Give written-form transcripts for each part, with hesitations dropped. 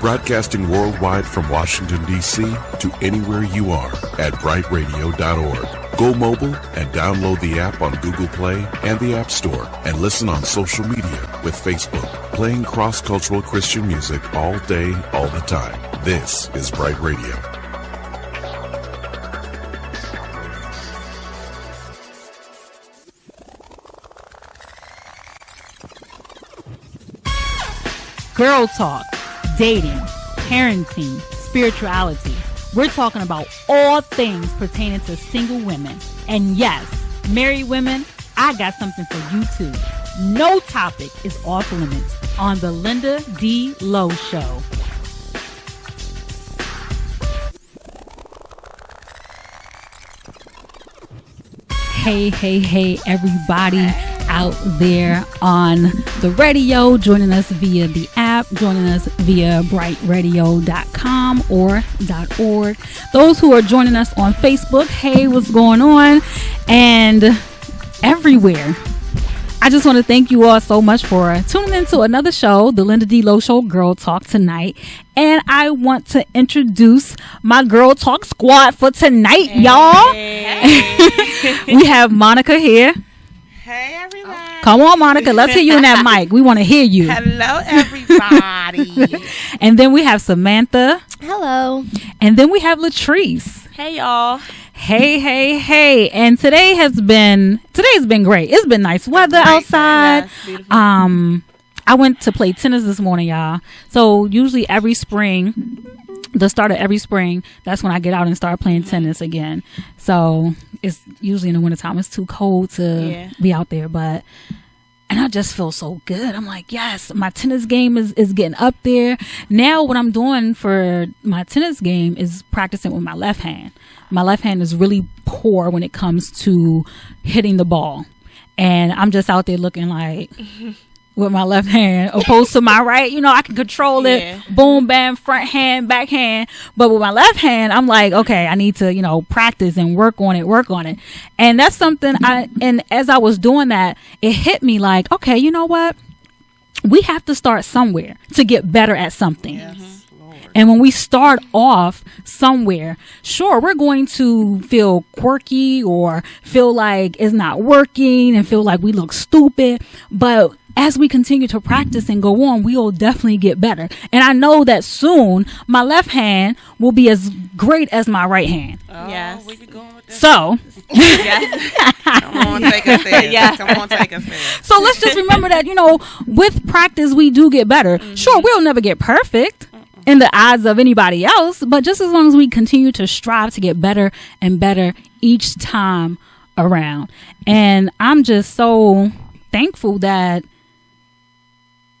broadcasting worldwide from Washington, D.C. to anywhere you are at brightradio.org. Go mobile and download the app on Google Play and the App Store, and listen on social media with Facebook, playing cross-cultural Christian music all day, all the time. This is Bright Radio. Girl talk, dating, parenting, spirituality. We're talking about all things pertaining to single women. And yes, married women, I got something for you too. No topic is off limits on the Linda D. Lowe Show. Hey, everybody out there on the radio, joining us via the app, joining us via brightradio.com or .org. Those who are joining us on Facebook, hey, what's going on? And everywhere. I just want to thank you all so much for tuning into another show, the Linda D. Lowe Show Girl Talk tonight. And I want to introduce my Girl Talk squad for tonight, y'all. Hey. We have Monica here. Hey, everybody. Come on, Monica. Let's hear you in that mic. We want to hear you. Hello, everybody. And then we have Samantha. Hello. And then we have Latrice. Hey, y'all. Hey. And today's been great. It's been nice weather outside. Yes, I went to play tennis this morning, y'all. So usually every spring, the start of every spring, that's when I get out and start playing tennis again. So it's usually in the wintertime. It's too cold to be out there, and I just feel so good. I'm like, yes, my tennis game is getting up there. Now what I'm doing for my tennis game is practicing with my left hand. My left hand is really poor when it comes to hitting the ball. And I'm just out there looking like with my left hand opposed to my right. You know, I can control it. Boom, bam, front hand, back hand. But with my left hand, I'm like, okay, I need to, practice and work on it. And that's something and as I was doing that, it hit me like, okay, you know what? We have to start somewhere to get better at something. Yes. And when we start off somewhere, sure, we're going to feel quirky or feel like it's not working and feel like we look stupid. But as we continue to practice and go on, we will definitely get better. And I know that soon my left hand will be as great as my right hand. Oh, yes. We be going with that. So, Come on, take us there. Come on, take us there. So let's just remember that, with practice, we do get better. Mm-hmm. Sure, we'll never get perfect in the eyes of anybody else, but just as long as we continue to strive to get better and better each time around. And I'm just so thankful that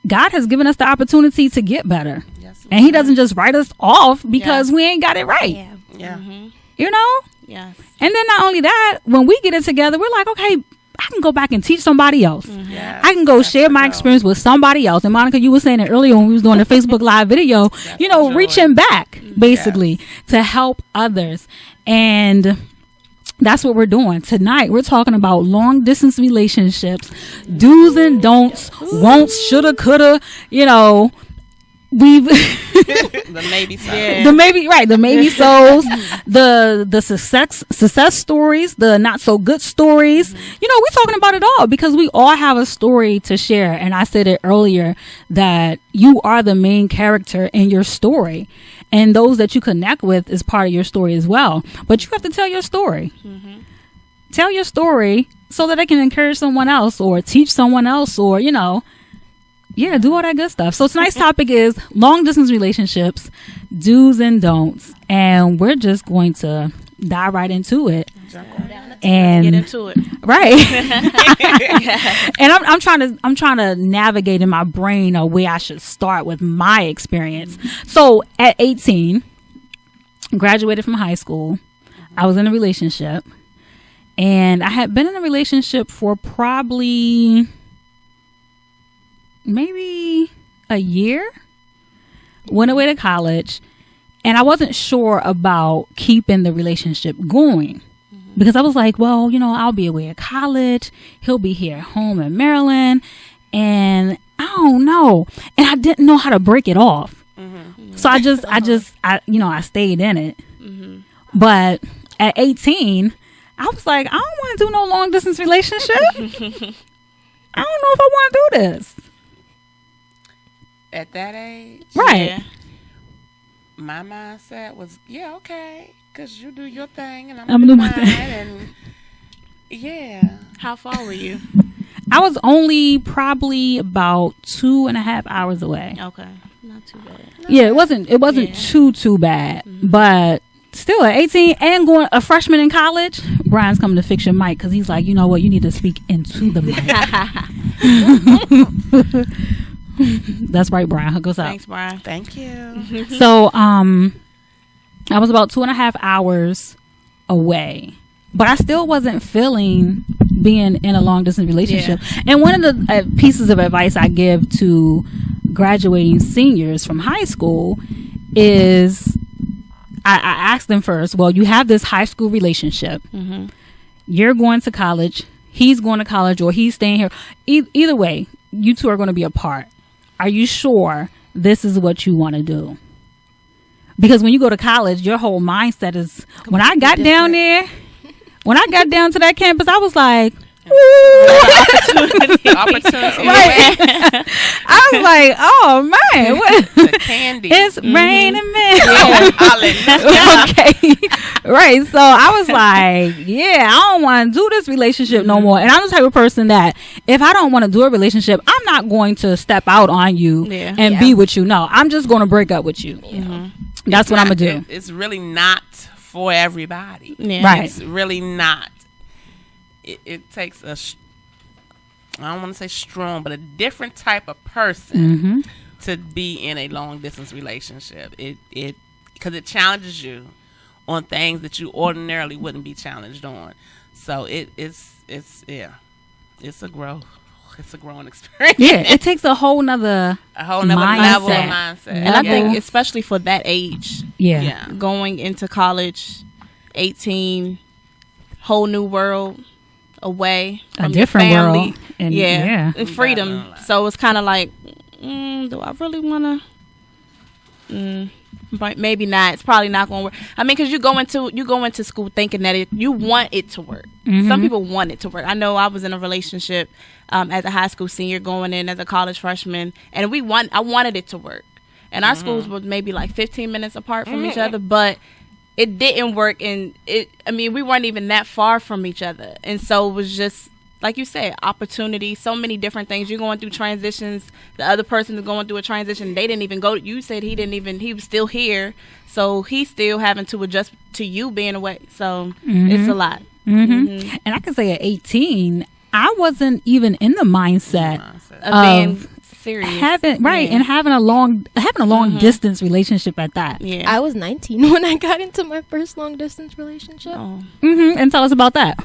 God has given us the opportunity to get better. Yes, and he doesn't just write us off because we ain't got it right. Yeah. Mm-hmm. Yes. And then not only that, when we get it together, we're like, okay, I can go back and teach somebody else. Mm-hmm. Yes, I can go share my experience with somebody else. And Monica, you were saying it earlier when we was doing the Facebook Live video, reaching back basically to help others. And that's what we're doing tonight. We're talking about long distance relationships, do's and don'ts, won'ts, shoulda, coulda, we've the maybe so. The maybe so's, the success stories, the not so good stories. We're talking about it all because we all have a story to share. And I said it earlier that you are the main character in your story, and those that you connect with is part of your story as well. But you have to tell your story. Mm-hmm. Tell your story so that it can encourage someone else or teach someone else or do all that good stuff. So tonight's topic is long distance relationships, do's and don'ts. And we're just going to dive right into it. And get into it. Right. And I'm trying to navigate in my brain where I should start with my experience. So at 18, graduated from high school, I was in a relationship, and I had been in a relationship for probably maybe a year. Went away to college, and I wasn't sure about keeping the relationship going because I was like, well, I'll be away at college. He'll be here at home in Maryland, and I don't know. And I didn't know how to break it off. Mm-hmm. So I stayed in it. But at 18, I was like, I don't want to do no long distance relationship. I don't know if I want to do this. At that age, right? Yeah. My mindset was, yeah, okay, because you do your thing and I'm doing doing my mine, thing. and yeah. How far were you? I was only probably about 2.5 hours away. Okay, not too bad. Yeah, it wasn't too bad, but still at 18 and going a freshman in college, Brian's coming to fix your mic because he's like, you know what, you need to speak into the mic. That's right, Brian. Hook us up. Thanks, Brian. Thank you. So, I was about 2.5 hours away, but I still wasn't feeling being in a long distance relationship. Yeah. And one of the pieces of advice I give to graduating seniors from high school is I ask them first, well, you have this high school relationship. Mm-hmm. You're going to college. He's going to college, or he's staying here. Either way, you two are going to be apart. Are you sure this is what you want to do? Because when you go to college, your whole mindset is, when I got down there, when I got down to that campus, I was like, opportunity. Right. I was like, oh man, what? The candy. It's raining, man. Yeah. Okay. Right. So I was like, yeah, I don't want to do this relationship no more. And I'm the type of person that if I don't want to do a relationship, I'm not going to step out on you and be with you. No, I'm just going to break up with you. That's what I'm going to do. It's really not for everybody. Yeah. Right. It's really not. It takes I don't want to say strong, but a different type of person to be in a long distance relationship. It because it challenges you on things that you ordinarily wouldn't be challenged on. So it's a growth. It's a growing experience. Yeah, it takes a whole nother level of mindset. And I think especially for that age, going into college, 18, whole new world, away from a different your family, world, and and freedom. So it's kind of like, do I really want to? But maybe not. It's probably not going to work. I mean, because you go into school thinking that you want it to work. Some people want it to work. I know I was in a relationship as a high school senior, going in as a college freshman, and I wanted it to work. And our schools were maybe like 15 minutes apart from each other, but it didn't work. And we weren't even that far from each other, and so it was just, like you said, opportunity, so many different things. You're going through transitions. The other person is going through a transition. They didn't even go. You said he was still here. So he's still having to adjust to you being away. So it's a lot. And I can say at 18, I wasn't even in the mindset of being serious. And having a long distance relationship at that. Yeah. I was 19 when I got into my first long distance relationship. And tell us about that.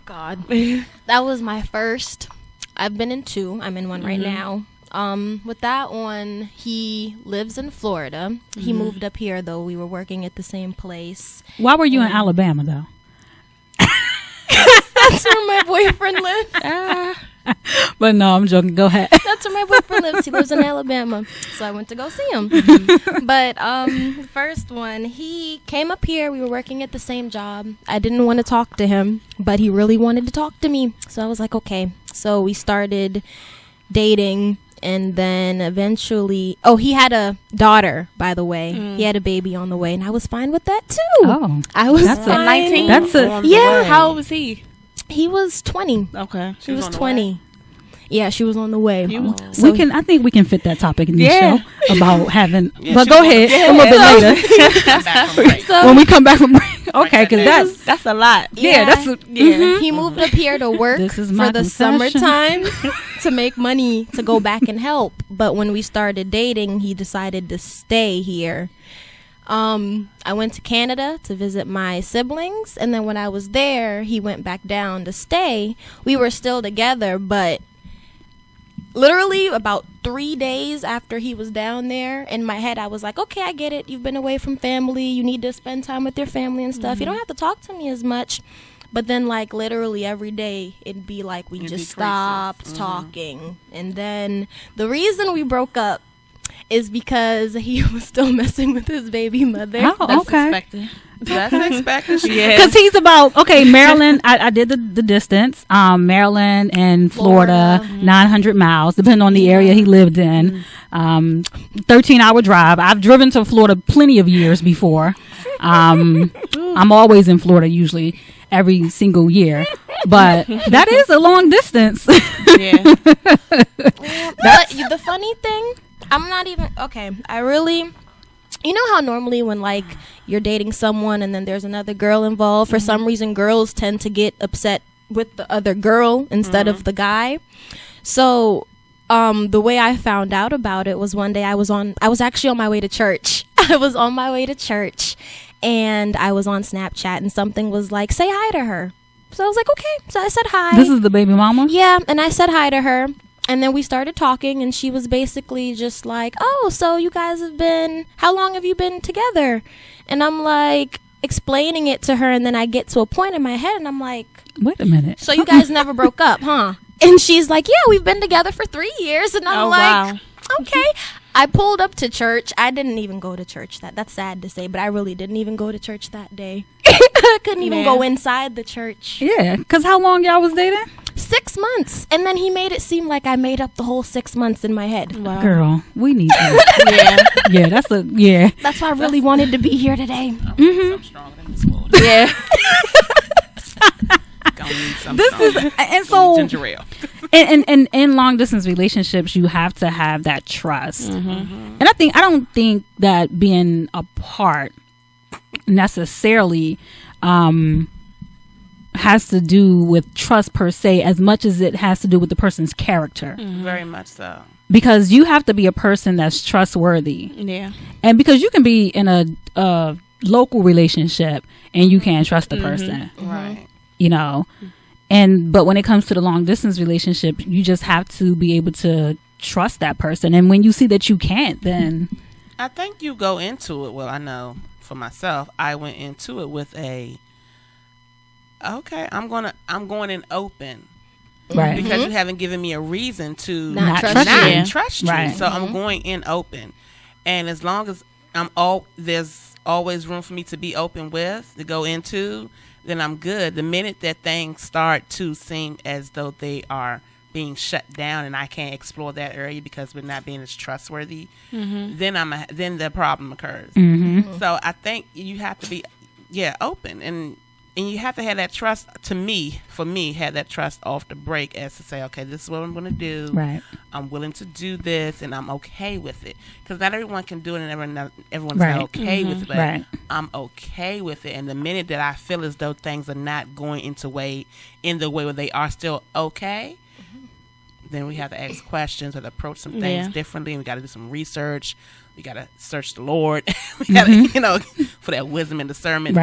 God. That was my first. I've been in 2. I'm in one right now. With that one, he lives in Florida. He moved up here, though. We were working at the same place. Why were you in Alabama, though? That's where my boyfriend lives. But no, I'm joking. Go ahead. That's where my boyfriend lives. He lives in Alabama. So I went to go see him. But the first one, he came up here. We were working at the same job. I didn't want to talk to him, but he really wanted to talk to me. So I was like, okay. So we started dating. And then eventually, he had a daughter, by the way. He had a baby on the way, and I was fine with that too. Oh, I was that's fine. 19. Yeah. How old was he? He was 20. Okay, she was 20. Yeah, she was on the way. So I think we can fit that topic in the show about having. Yeah, but go ahead a little bit later when we come back from break. Okay, because that's a lot. He moved up here to work for the summertime to make money to go back and help. But when we started dating, he decided to stay here. I went to Canada to visit my siblings, and then when I was there, he went back down to stay. We were still together, but literally about 3 days after he was down there, in my head I was like, okay, I get it, you've been away from family, you need to spend time with your family and stuff, you don't have to talk to me as much. But then, like, literally every day it'd be like we just stopped talking. And then the reason we broke up, is because he was still messing with his baby mother. Oh, That's okay. expected. That's expected. Yeah. Because he's about, Maryland. I did the distance. Maryland and Florida, 900 miles, depending on the area he lived in. 13-hour drive. I've driven to Florida plenty of years before. I'm always in Florida usually every single year, but that is a long distance. Yeah. But the funny thing, I'm not even okay. You know how normally when like you're dating someone and then there's another girl involved, for some reason girls tend to get upset with the other girl instead of the guy. So the way I found out about it was one day I was actually on my way to church. I was on my way to church and I was on Snapchat and something was like, say hi to her. So I was like, okay. So I said hi. This is the baby mama? Yeah, and I said hi to her. And then we started talking, and she was basically just like, oh, so you guys how long have you been together? And I'm like, explaining it to her, and then I get to a point in my head, and I'm like, wait a minute. so you guys never broke up, huh? And she's like, yeah, we've been together for 3 years. And I'm like, okay. I pulled up to church. I didn't even go to church. That's sad to say, but I really didn't even go to church that day. I couldn't even go inside the church. Yeah, because how long y'all was dating? 6 months. And then he made it seem like I made up the whole 6 months in my head. Wow. Girl, we need that. Yeah, That's why I really wanted to be here today. I'm stronger than this world. Yeah. And so ginger ale. and in long distance relationships you have to have that trust. And I don't think that being apart necessarily has to do with trust per se as much as it has to do with the person's character. Very much so. Because you have to be a person that's trustworthy. Yeah. And because you can be in a local relationship and you can't trust the person. Right. You know. But when it comes to the long distance relationship, you just have to be able to trust that person. And when you see that you can't, then I think you go into it. Well, I know for myself, I went into it with I'm going in open. right. Because you haven't given me a reason to Not trust you. trust you. Right. So I'm going in open. And as long as there's always room for me to be open with, to go into, then I'm good. The minute that things start to seem as though they are being shut down and I can't explore that area because we're not being as trustworthy, then the problem occurs. So I think you have to be open and you have to have that trust. For me, have that trust off the break as to say, okay, this is what I'm going to do. Right. I'm willing to do this, and I'm okay with it. Because not everyone can do it, and everyone's not okay with it. But I'm okay with it. And the minute that I feel as though things are not going in the way where they are still okay, then we have to ask questions or approach some things differently. And we got to do some research. We got to search the Lord. We got to, for that wisdom and discernment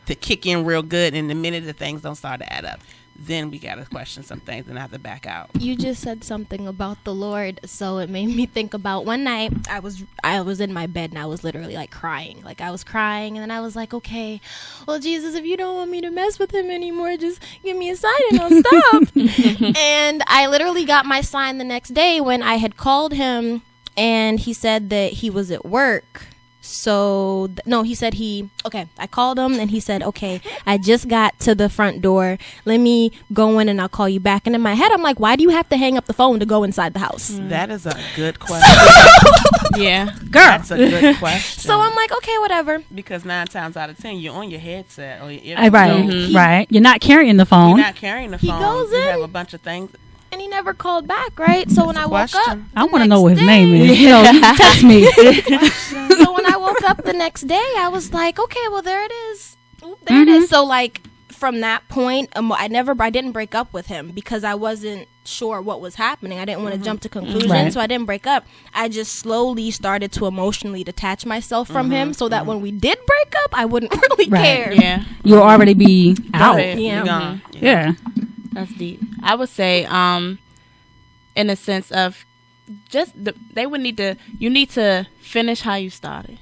to kick in real good. And the minute that things don't start to add up, then we got to question some things and have to back out. You just said something about the Lord, so it made me think about one night I was in my bed and I was literally like crying. Like I was crying and then I was like, okay, well, Jesus, if you don't want me to mess with him anymore, just give me a sign and I'll stop. And I literally got my sign the next day when I had called him and he said that he was at work. So, he said I called him and he said, okay, I just got to the front door. Let me go in and I'll call you back. And in my head, I'm like, why do you have to hang up the phone to go inside the house? That is a good question. Yeah. Girl. That's a good question. So I'm like, okay, whatever. Because 9 times out of 10, you're on your headset or your earphones. Right. Right. You're not carrying the phone. You're not carrying the phone. He goes you in. have a bunch of things. And he never called back, right? So when I woke up, I want to know what his name is. Text me. So when I woke up the next day, I was like, okay, well, there it is. There it is. So like from that point, I didn't break up with him because I wasn't sure what was happening. I didn't want to jump to conclusions, Right. so I didn't break up. I just slowly started to emotionally detach myself from him so that when we did break up, I wouldn't really Right. care. Yeah. You'll already be out. ahead. Yeah. You're gone. Yeah. That's deep. I would say, in a sense of just you need to finish how you started.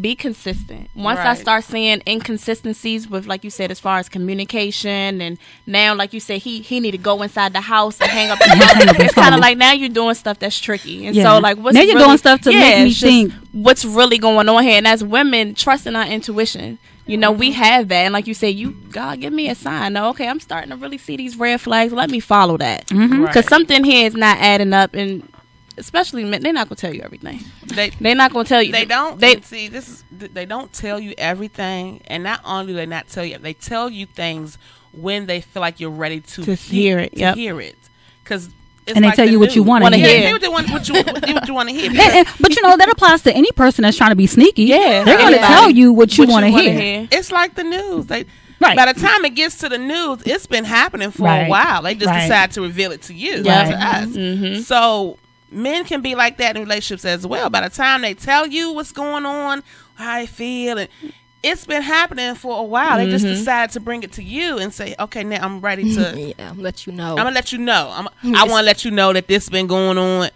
be consistent. Once I start seeing inconsistencies with, like you said, as far as communication, and now, like you said, he need to go inside the house and hang up his phone. It's kind of like now you're doing stuff that's tricky, and so like what's now you're really, doing stuff to make me think what's really going on here. And as women, trusting our intuition, you know, we have that, and like you said, God give me a sign. No, okay, I'm starting to really see these red flags. Let me follow that, because something here is not adding up. And especially men, they're not gonna tell you everything. They're not gonna tell you. They don't. See, they don't tell you everything, and not only do they not tell you, they tell you things when they feel like you're ready to hear it. To hear it, because. And they tell you what you want to hear. What you want to hear. But you know, that applies to any person that's trying to be sneaky. Yeah, they're going to tell you what you want to hear. It's like the news. By the time it gets to the news, it's been happening for a while. They just decide to reveal it to you, to us. So men can be like that in relationships as well. By the time they tell you what's going on, how they feel, and it's been happening for a while. They just decide to bring it to you and say, okay, now I'm ready to let you know. I'm going to let you know. I want to let you know that this been going on.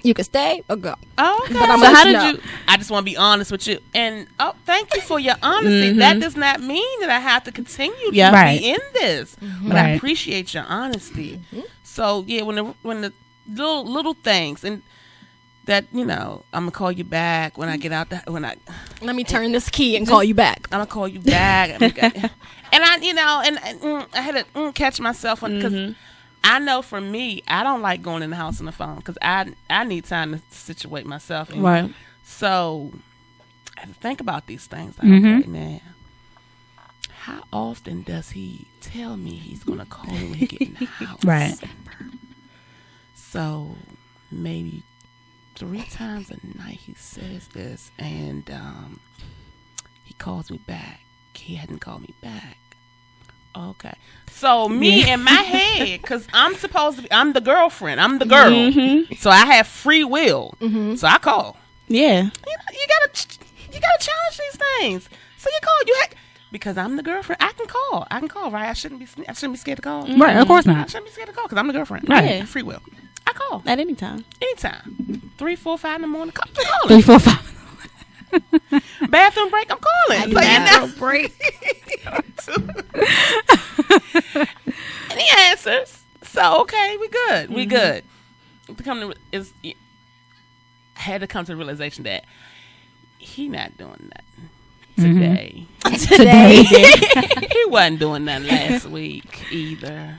You can stay or go. Oh, okay. But I'm so how did you? I just want to be honest with you. And thank you for your honesty. That does not mean that I have to continue to be in this. But I appreciate your honesty. So yeah, when the little things and that, you know, I'm gonna call you back when I get out. Let me turn this key and call you back. I'm gonna call you back. And I, you know, and I had to catch myself because I know for me, I don't like going in the house on the phone because I need time to situate myself. Right. So I have to think about these things. Like, okay, now, how often does he tell me he's gonna call me when he get in the house? Right. So maybe 3 times a night he says this, and he calls me back. He hadn't called me back. Okay. So me in my head, because I'm the girlfriend. I'm the girl. So I have free will. So I call. Yeah. You gotta challenge these things. So you call. Because I'm the girlfriend. I can call, right? I shouldn't be scared to call. Right, of course not. I shouldn't be scared to call because I'm the girlfriend. Right. Yeah. Free will. I call. At any time. Anytime. 3, 4, 5 in the morning. Call. 3, 4, 5. Bathroom break. I'm calling. Bathroom break. And he answers. So okay, we good. We good. I had to come to the realization that he not doing nothing today. He wasn't doing nothing last week either.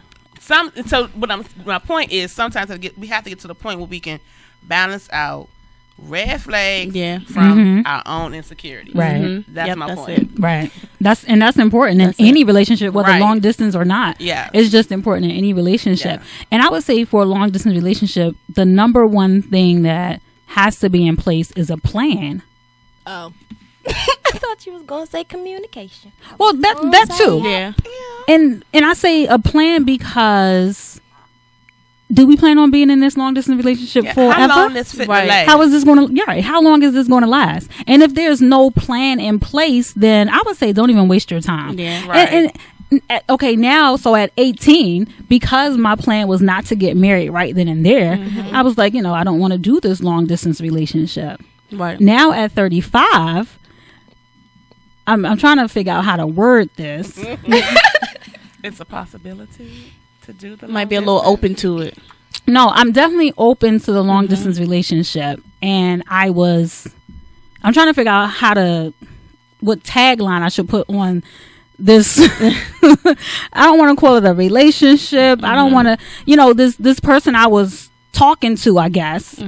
My point is sometimes we have to get to the point where we can balance out red flags from our own insecurities. Right. That's my point. Right. That's important in any relationship, whether long distance or not. Yeah. It's just important in any relationship. Yeah. And I would say for a long distance relationship, the number one thing that has to be in place is a plan. Oh. I thought you was gonna say communication. Well, that too. Yeah. And I say a plan because do we plan on being in this long distance relationship forever? How long is fit to last? How is this going to? How long is this going to last? And if there's no plan in place, then I would say don't even waste your time. Yeah. Right. And okay, now so at 18, because my plan was not to get married right then and there, I was like, I don't want to do this long distance relationship. Right. Now at 35. I'm trying to figure out how to word this. It's a possibility to do the might be a little open to it. No, I'm definitely open to the long distance relationship, and I'm trying to figure out what tagline I should put on this. I don't want to call it a relationship. I don't want to, this person I was talking to, I guess.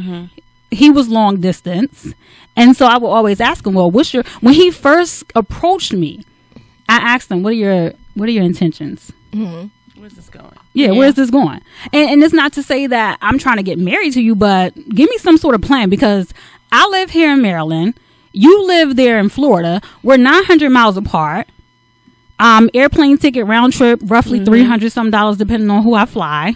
He was long distance. And so I would always ask him, well, when he first approached me, I asked him, what are your intentions? Where's this going? Yeah, where's this going? And it's not to say that I'm trying to get married to you, but give me some sort of plan, because I live here in Maryland. You live there in Florida. We're 900 miles apart. Airplane ticket round trip, roughly $300 some depending on who I fly.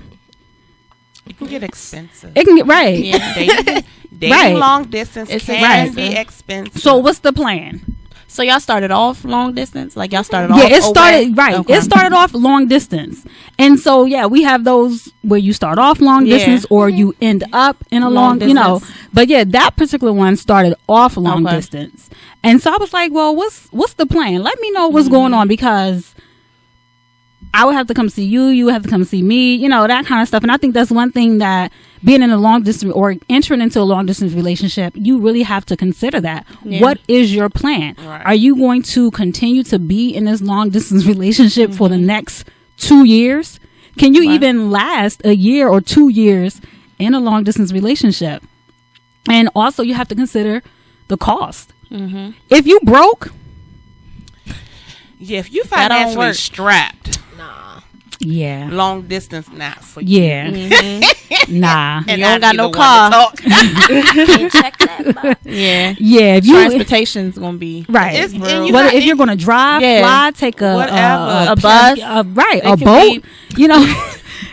It can get expensive. It can get right. Yeah, dating long distance can be expensive. So what's the plan? So y'all started off long distance? Like y'all started off? Yeah, it started, away? right. Okay. It started off long distance. And so, yeah, we have those where you start off long distance or you end up in a long you know. But yeah, that particular one started off long distance. And so I was like, well, what's the plan? Let me know what's going on, because I would have to come see you. You would have to come see me, you know, that kind of stuff. And I think that's one thing that being in a long distance or entering into a long distance relationship, you really have to consider that. Yeah. What is your plan? Right. Are you going to continue to be in this long distance relationship for the next 2 years? Can you even last a year or 2 years in a long distance relationship? And also you have to consider the cost. If you broke. Yeah, if you financially strapped. Yeah. Long distance not for you. Yeah. Nah. And you don't got no car. Can't check that box. Yeah. Yeah. If you, transportation's gonna be right. Whether if you're gonna drive, fly, take a bus, a boat, you know.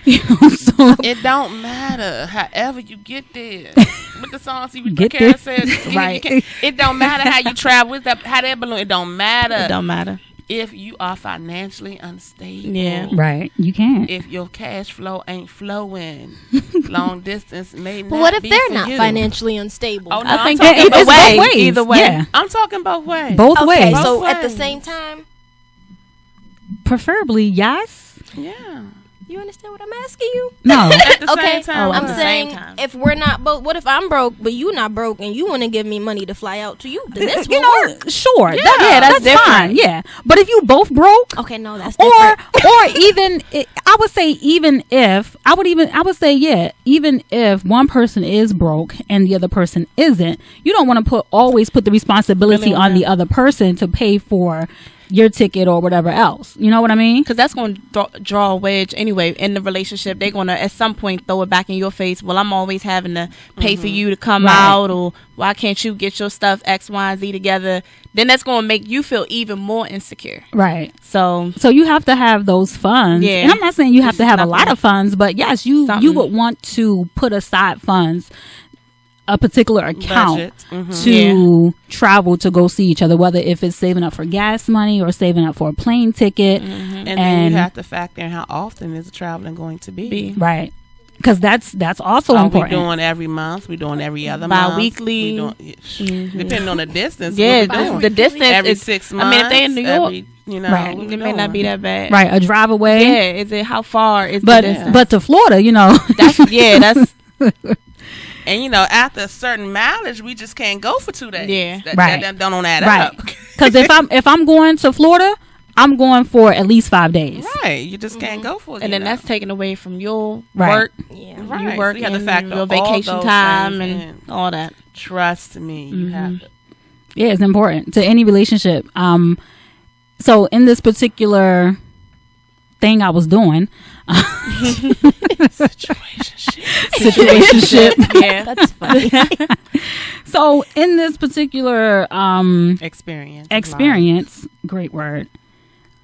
So it don't matter. However you get there. With the song Kara said, right. It don't matter how you travel with that hot air balloon. It don't matter. It don't matter. If you are financially unstable, right, you can't. If your cash flow ain't flowing, long distance may not. But what if be they're for not you. financially unstable? Oh, no, I think it's both ways. Either way, yeah. I'm talking both ways. Both ways. So Both at the ways. same time, preferably yes. Yeah. you understand what I'm asking you? No. At the Okay, same time. I'm at the saying same time. if we're not both, what if I'm broke but you not broke and you want to give me money to fly out to you? Then this you will know, work. sure. Yeah, that's different. fine. Yeah, but if you both broke. Okay, no, that's Or different. even I would say even if even if one person is broke and the other person isn't, you don't want to always put the responsibility on the other person to pay for your ticket or whatever else. You know what I mean? Because that's going to draw a wedge anyway in the relationship. They're going to at some point throw it back in your face. Well, I'm always having to pay for you to come out, or why can't you get your stuff X, Y, and Z together? Then that's going to make you feel even more insecure. Right. So you have to have those funds. Yeah. And I'm not saying you have to have a lot of funds, but yes, you would want to put aside funds, a particular account to travel to go see each other, whether if it's saving up for gas money or saving up for a plane ticket. And then you have to factor in how often is the traveling going to be. Right. Because that's also important. We doing every month? We doing every other bi-weekly? month? Depending on the distance. Yeah, the distance every is 6 months. I mean, if they in New York, right. It may not be that bad. Right, a drive away. Yeah, is it how far is the distance? But to Florida, you know. that's And after a certain mileage, we just can't go for 2 days. Yeah, that don't add up. Because if I'm going to Florida, I'm going for at least 5 days. Right, you just can't go for it. And then that's taken away from your Right. work. Yeah. Right. You work So you have to factor your vacation all those time things and in. all that. Trust me, you have to. Yeah, it's important to any relationship. So in this particular thing I was doing, situationship. Yeah, That's funny. So in this particular experience, great word.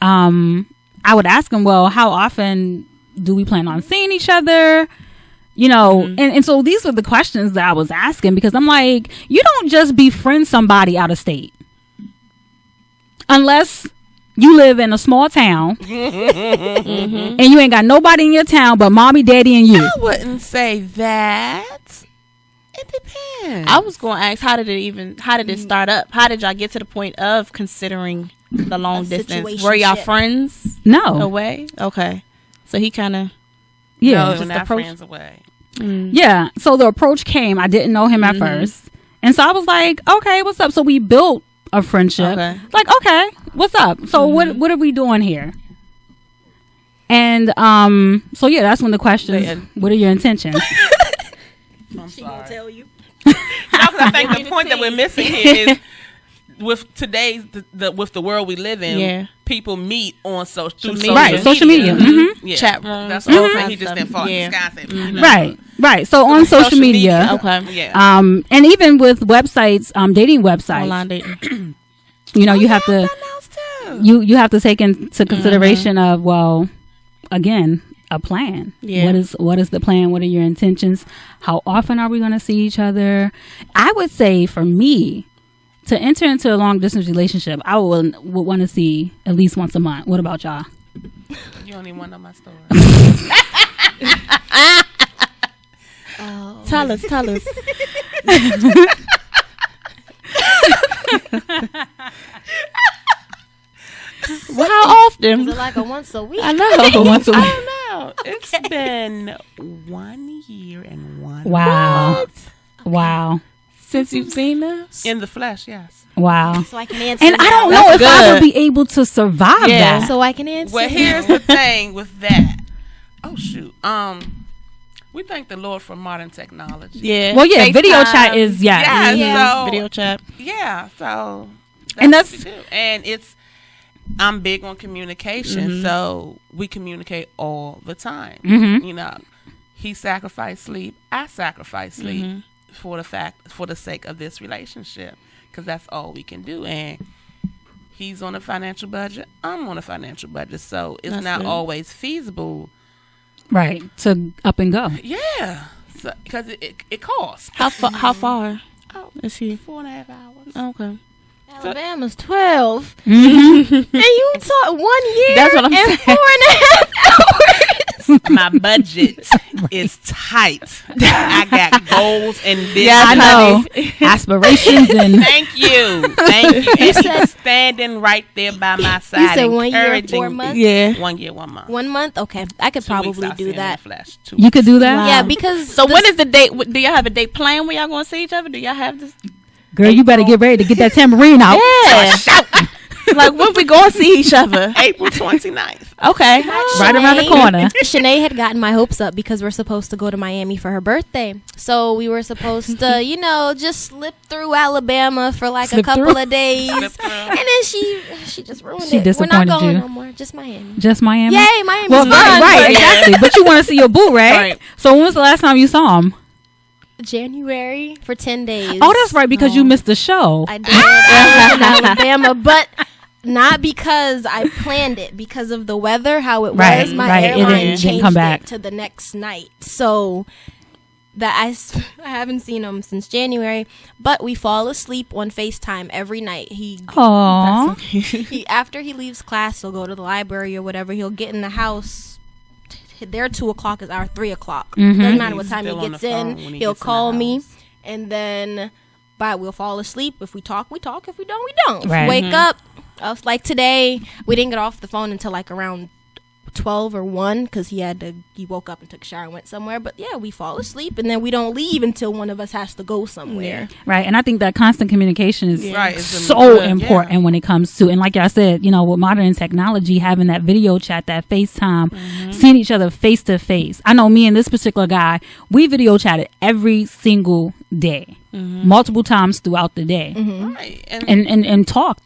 I would ask him, well, how often do we plan on seeing each other? And so these were the questions that I was asking, because I'm like, you don't just befriend somebody out of state unless you live in a small town and you ain't got nobody in your town but mommy, daddy, and you. I wouldn't say that. It depends. I was going to ask, how did it start up? How did y'all get to the point of considering the long distance? Were y'all friends? No. Away? Okay. So he kind of... No, just not approach. friends away. Yeah. So the approach came. I didn't know him at first. And so I was like, okay, what's up? So we built a friendship. Okay. Like, okay, what's up? So what are we doing here? And so yeah, that's when the question, what are your intentions? I'm She sorry. gonna tell you. No, 'cause I think the point that we're missing here is with today's with the world we live in, people meet on social media. Right, social media. Mm-hmm. Yeah. Chat rooms. That's what I'm saying. He stuff. just didn't fall in Yeah. the sky. Say, Right. So on social media. Okay. Yeah. And even with websites, dating websites, Online dating. you have to you have to take into consideration of, well, again, a plan. Yeah. What is the plan? What are your intentions? How often are we going to see each other? I would say for me, To enter into a long distance relationship, I would want to see at least once a month. What about y'all? You only want to know my story. Oh. Tell us. Well, how often? Is it like a once a week? I know. Once a week. I don't know. It's been 1 year and 1 Wow. month. Wow. Since you've seen us? In the flesh, yes. Wow. So I can answer. And I now. don't know That's if I good. would be able to survive that. So I can answer. Well, here's the thing with that. Oh shoot. We thank the Lord for modern technology. Yeah. Well, yeah, FaceTime. video chat is Yeah, Yeah. so Video chat. yeah, so And what that's- we do. And I'm big on communication, so we communicate all the time. Mhm. You know, he sacrificed sleep, I sacrifice sleep for the sake of this relationship, because that's all we can do. And he's on a financial budget, I'm on a financial budget, so it's That's not good. always feasible. Right. To up and go. Yeah, because it costs. How far Oh, is he? 4.5 hours. Okay. Alabama's 12, Mm-hmm. and you taught 1 year. That's what I'm and saying. 4.5 hours. My budget is tight. I got goals and visions. Yeah, I know. Aspirations and Thank you. And she's standing right there by my side. You said 1 year, encouraging 4 me. months. Yeah. 1 year, 1 month. 1 month. Okay, I could 2 weeks probably I'll see do him in the that. flesh. 2 you could do that. Wow. Yeah, because So when is the date? Do y'all have a date plan when y'all going to see each other? Do y'all have this? Girl, you better get ready to get that tambourine out. Yeah. Like when we going to see each other? April 29th. Okay. Right around the corner. Shanae had gotten my hopes up because we're supposed to go to Miami for her birthday. So we were supposed to, just slip through Alabama for like Slip a couple through? of days. Slip through. And then she just ruined She it. We're not disappointed going you. no more. Just Miami. Just Miami. Yay, Miami's Well, fun. right, but exactly. But you want to see your boo, right? Right. So when was the last time you saw him? January for 10 days. Oh, that's right, because you missed the show. I did. I was in Alabama, but not because I planned it. Because of the weather, how it Right, was, my right. It airline didn't changed come back. it to the next night. So that I haven't seen him since January. But we fall asleep on FaceTime every night. Aww. After he leaves class, he'll go to the library or whatever. He'll get in the house. Their 2 o'clock is our 3 o'clock. Mhm. Doesn't matter what He's time he still on gets the phone in. when he He'll gets in the call me, house. and then we'll fall asleep. If we talk, we talk. If we don't, we don't. If Right. we wake up, like today, we didn't get off the phone until like around 12 or 1 because he woke up and took a shower and went somewhere. But yeah, we fall asleep, and then we don't leave until one of us has to go somewhere. Right, and I think that constant communication is Right, it's so yeah. important when it comes to, and like I said, with modern technology, having that video chat, that FaceTime, seeing each other face to face. I know me and this particular guy, we video chatted every single day, multiple times throughout the day, Right. and talked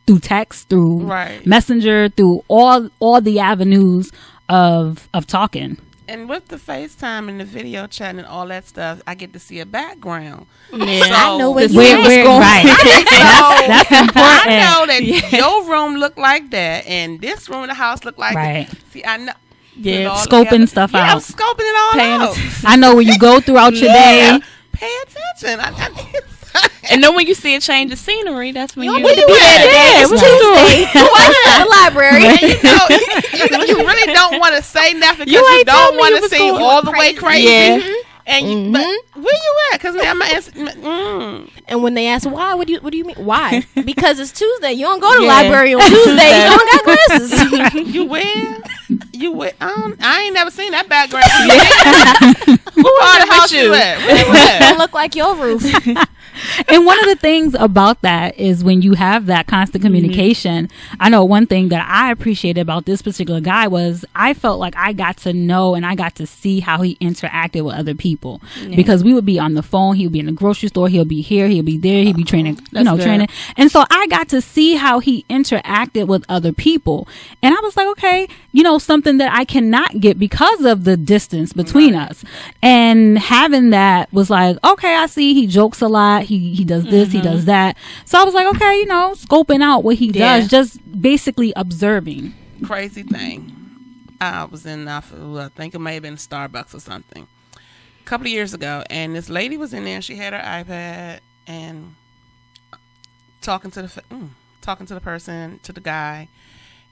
through text, through Right. messenger, through all the avenues of talking. And with the FaceTime and the video chat and all that stuff, I get to see a background. Yeah. So- I know where you Where, at. right. that's important. I know that your room look like that, and this room in the house look like Right. that. See, I know. Yeah. Put it all Scoping together. stuff Yeah, I'm out. scoping it all Paying out. I know where you go throughout your Yeah. day. Pay attention. And then when you see a change of scenery, that's when You you. don't need to be there today. Yeah, It's what you doing? Tuesday. Why you at the library? You really don't want to say nothing because You you ain't don't told me want you to was seem going all the way crazy. Yeah. And but where you at? Because now my answer. And when they ask why, what do you mean? Why? Because it's Tuesday. You don't go to the Yeah. library on Tuesday. You don't got classes. You where? You where? I ain't never seen that background. Who part of the house you at? Where you at? Don't look like your roof. And one of the things about that is when you have that constant communication, I know one thing that I appreciated about this particular guy was I felt like I got to know and I got to see how he interacted with other people because we would be on the phone. He would be in the grocery store. He'll be here. He'll be there. He'll be training, That's good. training. And so I got to see how he interacted with other people. And I was like, okay, something that I cannot get because of the distance between us. And having that was like, okay, I see he jokes a lot. He does this, he does that. So I was like, okay, scoping out what he does, just basically observing. Crazy thing. I was in, I think it may have been Starbucks or something, a couple of years ago, and this lady was in there. She had her iPad, and talking to the person, to the guy,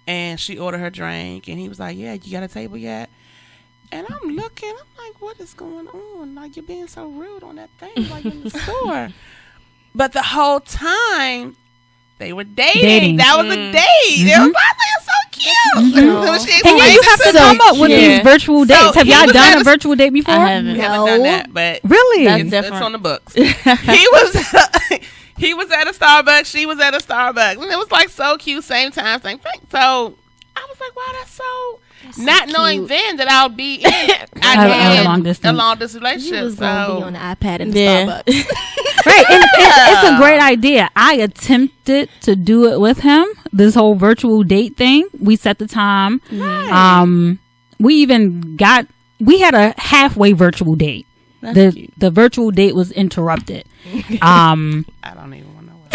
and she ordered her drink, and he was like, "Yeah, you got a table yet?" And I'm looking, I'm like, "What is going on? Like, you're being so rude on that thing, like in the store." But the whole time they were dating. That was a date. It was like, so cute. And you have to come up with these virtual dates. Have y'all done a virtual date before? I haven't. We haven't done that, but really, it's on the books. He was at a Starbucks. She was at a Starbucks, and it was like so cute. Same time, same thing. So I was like, "Wow, that's so." Not cute. Knowing then that I'll be in a long distance relationship. You was gonna be on the iPad in the Starbucks. Right, and it's a great idea. I attempted to do it with him. This whole virtual date thing. We set the time. Right. We had a halfway virtual date. The virtual date was interrupted. I don't even want to know what.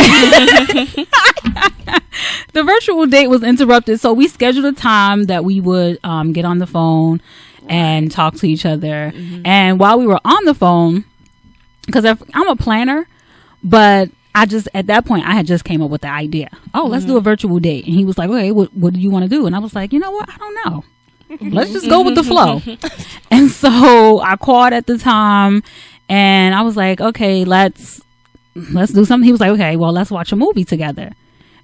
The virtual date was interrupted, so we scheduled a time that we would get on the phone and talk to each other. And while we were on the phone, because I'm a planner, but at that point I had just came up with the idea. Oh, let's do a virtual date. And he was like, "Okay, what do you want to do?" And I was like, "You know what? I don't know. Let's just go with the flow." And so I called at the time, and I was like, "Okay, let's do something." He was like, "Okay, well, let's watch a movie together."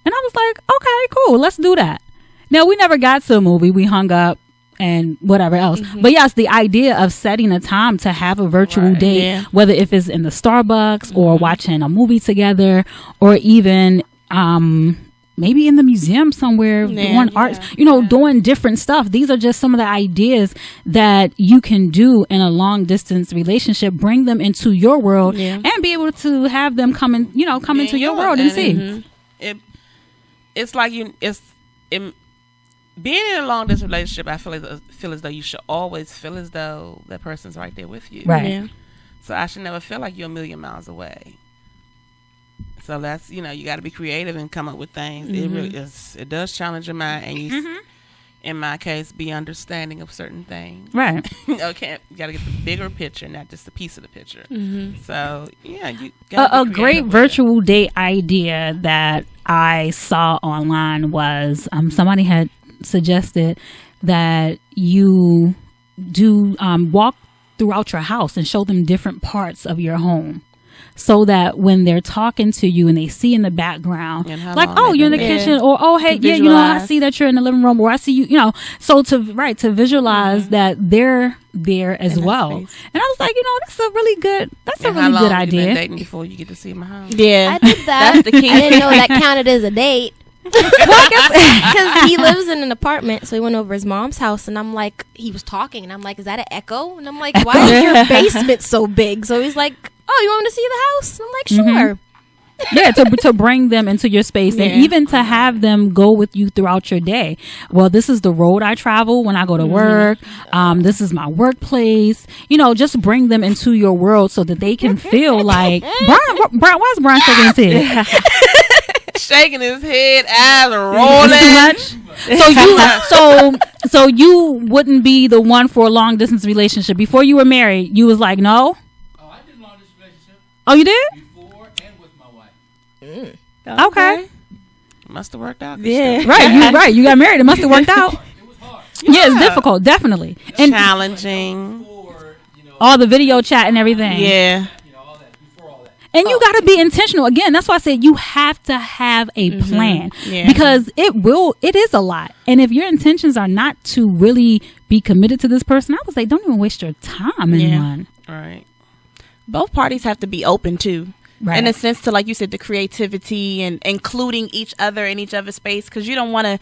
And I was like, "Okay, cool, let's do that." Now, we never got to a movie. We hung up and whatever else. But yes, the idea of setting a time to have a virtual date, whether if it's in the Starbucks or watching a movie together, or even maybe in the museum somewhere, doing art, doing different stuff. These are just some of the ideas that you can do in a long distance relationship. Bring them into your world and be able to have them come into your world and see. It's like being in a long distance relationship. I feel as though you should always feel as though that person's right there with you. Right. Yeah. So I should never feel like you're a million miles away. So that's, you got to be creative and come up with things. It really is. It does challenge your mind, and you, in my case, be understanding of certain things. Right. Okay. You got to get the bigger picture, not just a piece of the picture. So yeah, you got a great virtual date idea that I saw online was somebody had suggested that you do walk throughout your house and show them different parts of your home, so that when they're talking to you and they see in the background, like, "Oh, you're in the kitchen," or, "Oh, hey, I see that you're in the living room," or, "I see you," so to visualize that they're there as well. And I was like, that's a really good idea. Been dating before you get to see my house? Yeah, I did that. That's the key. I didn't know that counted as a date. Because he lives in an apartment, so he went over his mom's house, and I'm like, he was talking, and I'm like, "Is that an echo?" And I'm like, "Why is your basement so big?" So he's like, "Oh, you want me to see the house?" I'm like, "Sure." Yeah, to bring them into your space, and even to have them go with you throughout your day. Well, this is the road I travel when I go to work. This is my workplace. Just bring them into your world so that they can feel like Brian. Why is Brian shaking his head? Shaking his head, eyes rolling. Too much. So you wouldn't be the one for a long distance relationship. Before you were married, you was like, "No." Oh, I did long distance relationship. Oh, you did? Before and with my wife. Okay. Must have worked out. Yeah. Right. You got married. It must have worked out. It was hard. Yeah, it's difficult, definitely. And challenging. All the video chat and everything. Yeah. And you got to be intentional. Again, that's why I said you have to have a plan, because it is a lot. And if your intentions are not to really be committed to this person, I would say don't even waste your time in one. Right. Both parties have to be open to, in a sense, to, like you said, the creativity and including each other in each other's space, because you don't want to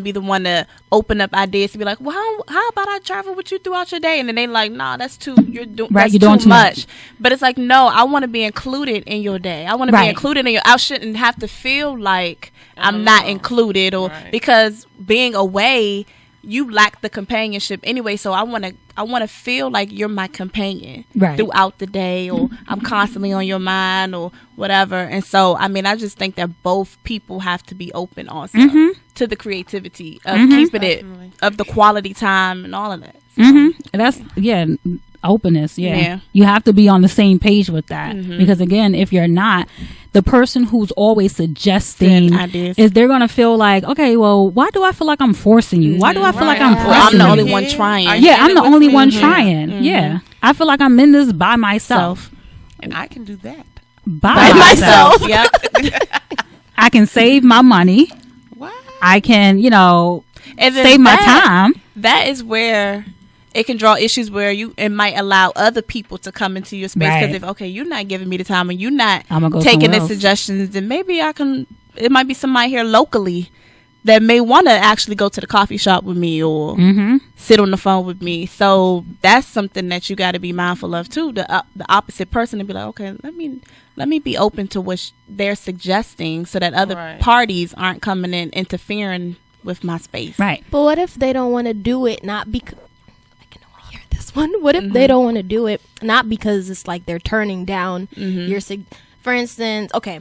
be the one to open up ideas to be like, "Well, how about I travel with you throughout your day?" And then they like, "Nah, that's too you're doing too much." But it's like, no, I want to be included in your day. I want to be included in your. I shouldn't have to feel like I'm not included, or because being away, you lack the companionship anyway. So I want to feel like you're my companion throughout the day, or I'm constantly on your mind or whatever. And so, I mean, I just think that both people have to be open also to the creativity of keeping it, of the quality time and all of that. So. That's, openness. Yeah. You have to be on the same page with that, because again, if you're not, the person who's always suggesting ideas. is they're gonna feel like, okay, well, why do I feel like I'm forcing you? Why do I feel like I'm pressing I'm the you? only one trying. I'm the only one trying. Yeah, I feel like I'm in this by myself. And I can do that By myself. Yep. I can save my money. What? I can, And then save my time. That is where it can draw issues where it might allow other people to come into your space, because if you're not giving me the time and you're not taking the suggestions, then maybe it might be somebody here locally that may want to actually go to the coffee shop with me or sit on the phone with me. So that's something that you got to be mindful of too. The opposite person, to be like, okay, let me be open to what they're suggesting, so that other parties aren't coming in interfering with my space. Right. But what if they don't want to do it? Not because I can only hear this one. What if they don't want to do it? Not because it's like they're turning down your for instance, okay.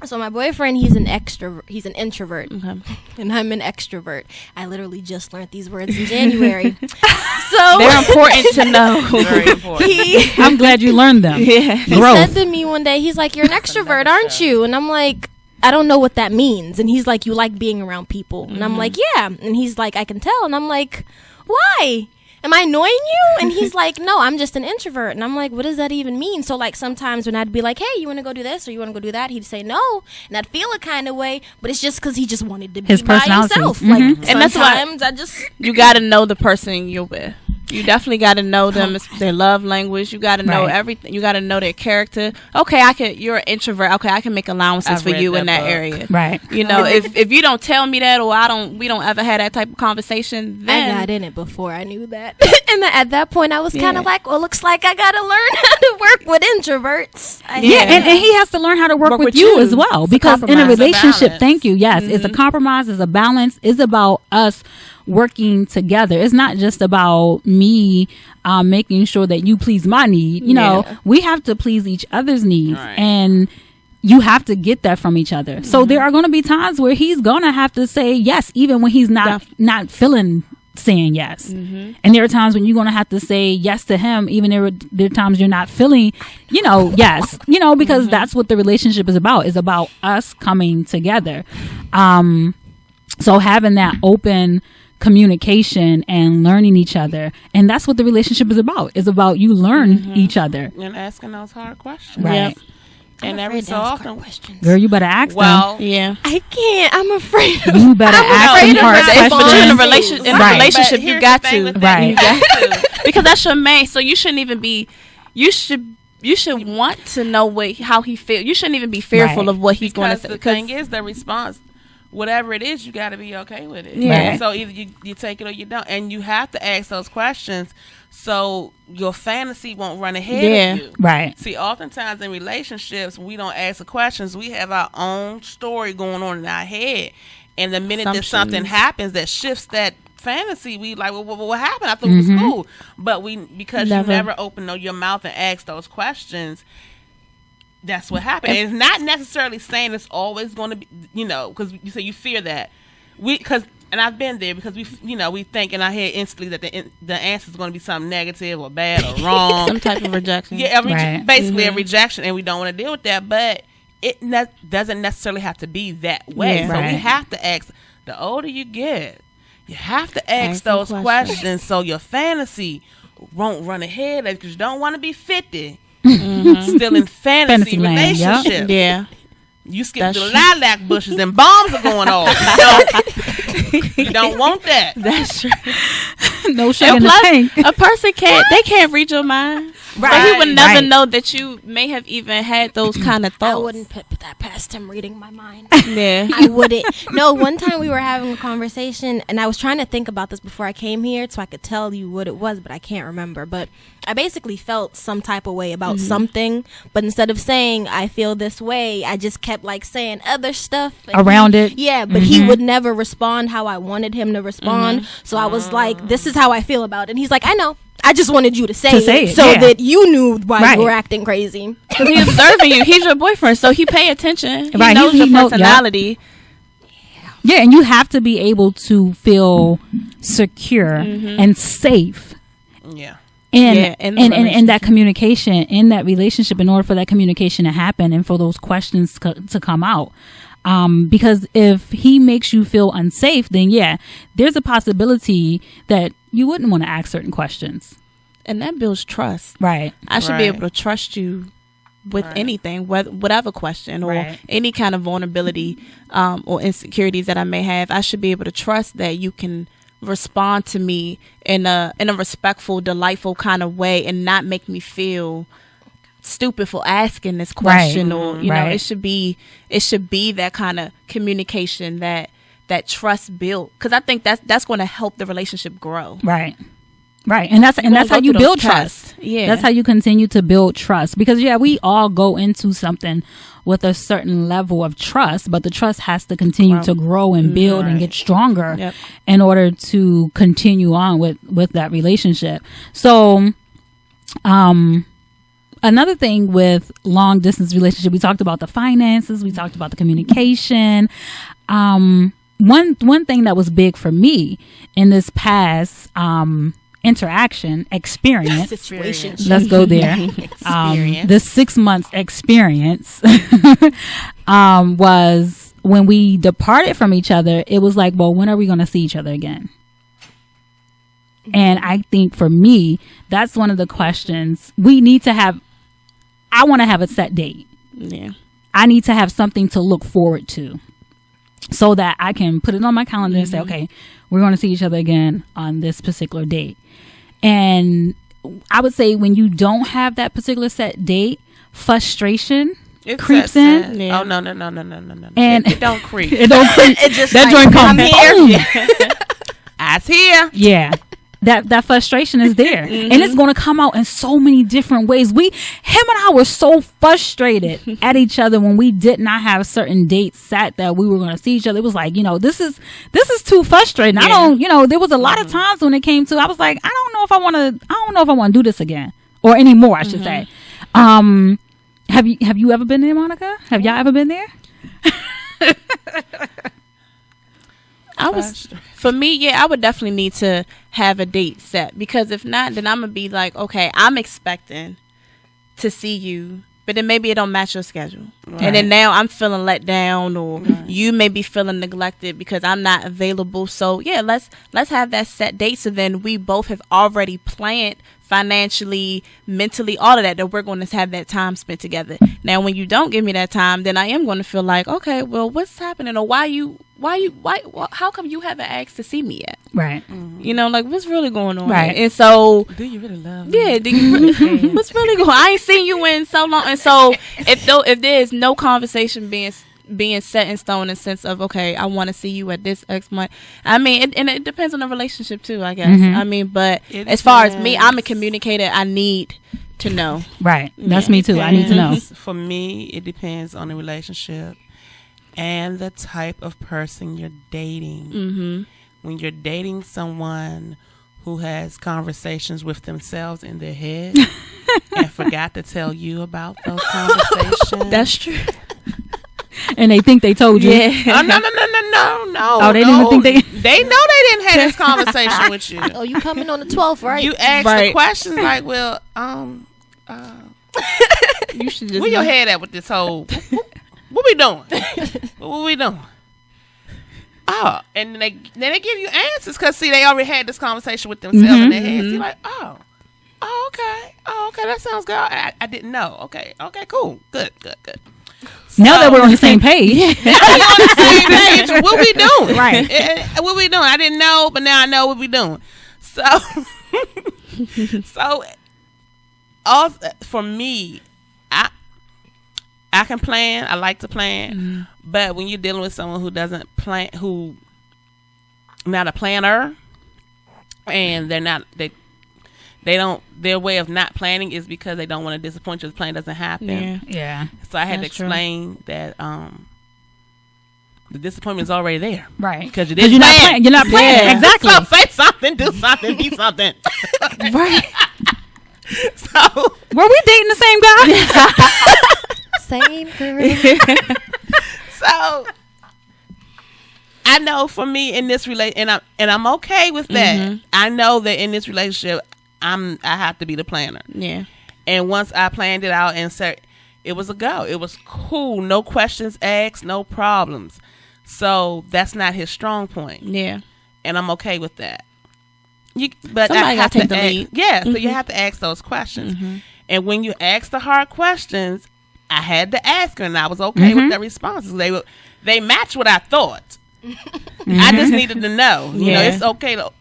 So my boyfriend, he's an introvert, and I'm an extrovert. I literally just learned these words in January. So they're important to know. Very important. I'm glad you learned them. Yeah. He said to me one day, he's like, "You're an extrovert, aren't you?" And I'm like, I don't know what that means. And he's like, "You like being around people." And I'm like, "Yeah." And he's like, "I can tell." And I'm like, "Why? Am I annoying you?" And he's like, "No, I'm just an introvert." And I'm like, "What does that even mean?" So like sometimes when I'd be like, "Hey, you want to go do this or you want to go do that?" He'd say no, and I'd feel a kind of way, but it's just because he just wanted to be by himself. Like, and that's why you got to know the person you're with. You definitely got to know them, their love language. You got to know everything. You got to know their character. Okay, you're an introvert. Okay, I can make allowances for you in that area. Right. You know, if you don't tell me that, or we don't ever have that type of conversation, then I got in it before I knew that. And at that point I was kind of like, well, looks like I got to learn how to work with introverts. And he has to learn how to work with you as well, because in a relationship, it's a compromise, it's a balance, it's about us working together. It's not just about me making sure that you please my need. We have to please each other's needs, and you have to get that from each other. So there are going to be times where he's going to have to say yes, even when he's not feeling saying yes. And there are times when you're going to have to say yes to him, even there are times you're not feeling, yes, because that's what the relationship is about us coming together. So having that open communication and learning each other, and that's what the relationship is about you learn each other and asking those hard questions, right? And every so often, girl, you better ask them. Yeah, I can't. I'm afraid. You better ask them hard questions. But you're in a relationship, you got to, right? You got to, because that's your man. So you shouldn't even be. You should want to know how he feels. You shouldn't even be fearful of what he's going to say. The thing is, the response, whatever it is, you got to be okay with it. Yeah. Right? So either you take it or you don't, and you have to ask those questions so your fantasy won't run ahead of you. Right. See, oftentimes in relationships, when we don't ask the questions, we have our own story going on in our head, and the minute that something happens that shifts that fantasy, we like, well, what happened? I thought it was cool, but because you never open your mouth and ask those questions. That's what happened. And it's not necessarily saying it's always going to be, because you say you fear that. And I've been there, because we think in our head instantly that the answer is going to be something negative or bad or wrong. Some type of rejection. Yeah, basically a rejection, and we don't want to deal with that. But it doesn't necessarily have to be that way. Yeah, so we have to ask. The older you get, you have to ask those questions so your fantasy won't run ahead, because you don't want to be 50. Still in fantasy relationships. Yeah. You skip the lilac bushes and bombs are going off. You don't want that. That's true. No shit in the tank. A person can't read your mind. Right. So he would never know that you may have even had those kind of thoughts. I wouldn't put that past him reading my mind. Yeah. I wouldn't. No, one time we were having a conversation, and I was trying to think about this before I came here so I could tell you what it was, but I can't remember. But I basically felt some type of way about something, but instead of saying I feel this way, I just kept saying other stuff around it. Yeah, but he would never respond how I wanted him to respond. So I was like, this is how I feel about it. And he's like, I know. I just wanted you to say it so that you knew why you were acting crazy. Because he's observing you. He's your boyfriend, so he pay attention. He Right. knows your personality. Yeah, and you have to be able to feel secure and safe. Yeah. in that communication, in that relationship, in order for that communication to happen and for those questions to come out. Because if he makes you feel unsafe, then there's a possibility that you wouldn't want to ask certain questions. And that builds trust. Right. I should be able to trust you with anything, whatever question or any kind of vulnerability or insecurities that I may have. I should be able to trust that you can respond to me in a respectful, delightful kind of way and not make me feel stupid for asking this question. Or you know, it should be that kind of communication, that trust built, because I think that's going to help the relationship grow. Right. And that's how you build trust. Yeah. That's how you continue to build trust. Because we all go into something with a certain level of trust, but the trust has to continue to grow and build and get stronger in order to continue on with that relationship. So another thing with long distance relationship, we talked about the finances, we talked about the communication. One thing that was big for me in this past interaction experience, let's go there, the 6 months experience was when we departed from each other. It was like, well, when are we going to see each other again? And I think for me, that's one of the questions we need to have. I want to have a set date. I need to have something to look forward to, so that I can put it on my calendar and say, okay, we're going to see each other again on this particular date. And I would say when you don't have that particular set date, frustration creeps in. Oh, no. And it don't creep. It don't creep. It just that joint comes here. I's here. Yeah. That frustration is there, and it's going to come out in so many different ways. Him and I were so frustrated at each other when we did not have certain dates set that we were going to see each other. It was like, this is too frustrating. I don't, there was a lot of times when it came to, I was like, I don't know if I want to do this again or anymore, I should say. Have you ever been there, Monica? Have y'all ever been there? For me, I would definitely need to have a date set, because if not, then I'm gonna be like, okay, I'm expecting to see you, but then maybe it don't match your schedule, and then now I'm feeling let down, or you may be feeling neglected because I'm not available. So let's have that set date, so then we both have already planned financially, mentally, all of that we're going to have that time spent together. Now, when you don't give me that time, then I am going to feel like, okay, well, what's happening, or why how come you haven't asked to see me yet? Right. Like, what's really going on? Right. And so, do you really love me? Yeah. Do you really, what's really going on? I ain't seen you in so long. And so, if there's no conversation being set in stone in the sense of, okay, I want to see you at this X month. I mean, it depends on the relationship too, I guess. I mean, but as far as me, I'm a communicator. I need to know. Right. That's me too. I need to know. For me, it depends on the relationship and the type of person you're dating. When you're dating someone who has conversations with themselves in their head and forgot to tell you about those conversations. That's true. And they think they told you. Yeah. No. Oh, they didn't think they know they didn't have this conversation with you. Oh, you coming on the 12th, right? You ask the questions like, well, you should just where your head at with this whole what we doing? What we doing? Oh, and then they give you answers, because see, they already had this conversation with themselves in their heads. You're like, oh, okay, that sounds good. I didn't know. Okay, cool, good. Now that we're on the same page. What we doing? Right. What we doing? I didn't know, but now I know what we doing. So, for me, I can plan. I like to plan. But when you're dealing with someone who doesn't plan, who not a planner, and their way of not planning is because they don't want to disappoint you. The plan doesn't happen. Yeah. So I had to explain that the disappointment is already there. Right. Because you didn't plan. You're not planning. Yeah. Exactly. So say something, do something, be something. Right. So were we dating the same guy? Same girl. So I know for me in this relationship, and I'm okay with that. I know that in this relationship, I have to be the planner. Yeah. And once I planned it out and said, it was a go. It was cool. No questions asked, no problems. So that's not his strong point. Yeah. And I'm okay with that. But somebody I have got to take the ask, lead. Yeah, so you have to ask those questions. And when you ask the hard questions, I had to ask her, and I was okay with their responses. They match what I thought. I just needed to know. You know, it's okay to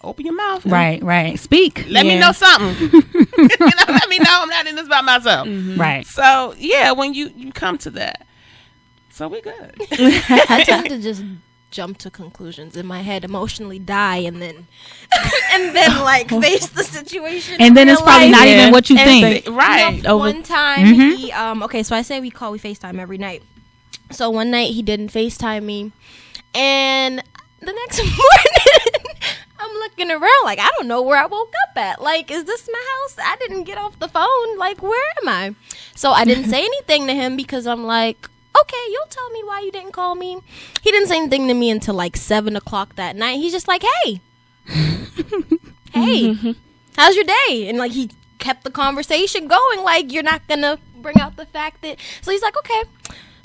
open your mouth. Right. Speak. Let me know something. Let me know I'm not in this by myself. Right. So, yeah, when you come to that. So we're good. I tend to just jump to conclusions in my head, emotionally die, and then like face the situation. And then it's probably not even what you think. Right. You know, one time he okay, so I say we FaceTime every night. So one night he didn't FaceTime me, and the next morning I'm looking around like I don't know where I woke up at. Like, is this my house? I didn't get off the phone. Like, where am I? So I didn't say anything to him because I'm like, okay, you'll tell me why you didn't call me. He didn't say anything to me until like 7:00 that night. He's just like, hey, how's your day? And like he kept the conversation going. Like, you're not gonna bring out the fact that. So he's like, okay.